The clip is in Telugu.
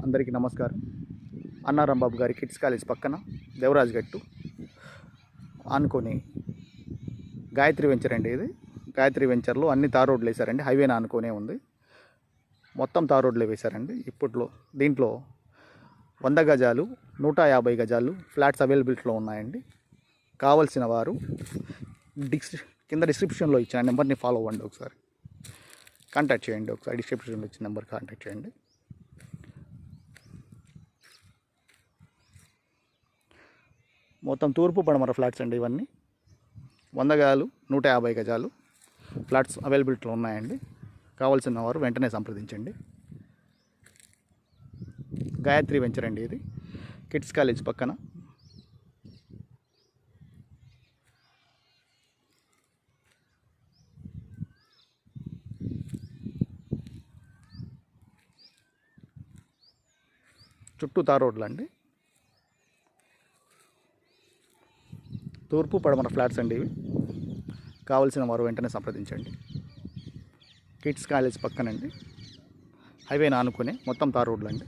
అందరికీ నమస్కారం. అన్నారాం బాబు గారి కిడ్స్ కాలేజ్ పక్కన దేవరాజ్ గట్టు ఆనుకొని గాయత్రి వెంచర్ అండి. ఇది గాయత్రి వెంచర్లో అన్ని తార్ రోడ్లు వేశారండి. హైవేని ఆనుకొనే ఉంది. మొత్తం తార్ రోడ్లే వేశారండి. ఇప్పట్లో దీంట్లో 100 గజాలు 150 గజాలు ఫ్లాట్స్ అవైలబిలిటీలో ఉన్నాయండి. కావలసిన వారు కింద డిస్క్రిప్షన్లో ఇచ్చిన నెంబర్ని ఫాలో అవ్వండి. ఒకసారి కాంటాక్ట్ చేయండి. ఒకసారి డిస్క్రిప్షన్లో ఇచ్చిన నెంబర్ కాంటాక్ట్ చేయండి. మొత్తం తూర్పు పడమర ఫ్లాట్స్ అండి. ఇవన్నీ 100 గజాలు 150 గజాలు ఫ్లాట్స్ అవైలబిలిటీలో ఉన్నాయండి. కావాల్సిన వారు వెంటనే సంప్రదించండి. గాయత్రి వెంచర్ అండి. ఇది కిడ్స్ కాలేజ్ పక్కన. చుట్టూ తార్ రోడ్లు అండి. తూర్పు పడమర ఫ్లాట్స్ అండి. ఇవి కావలసిన వారు వెంటనే సంప్రదించండి. Kids college పక్కనండి. హైవేని ఆనుకునే మొత్తం తార్ రోడ్లు అండి.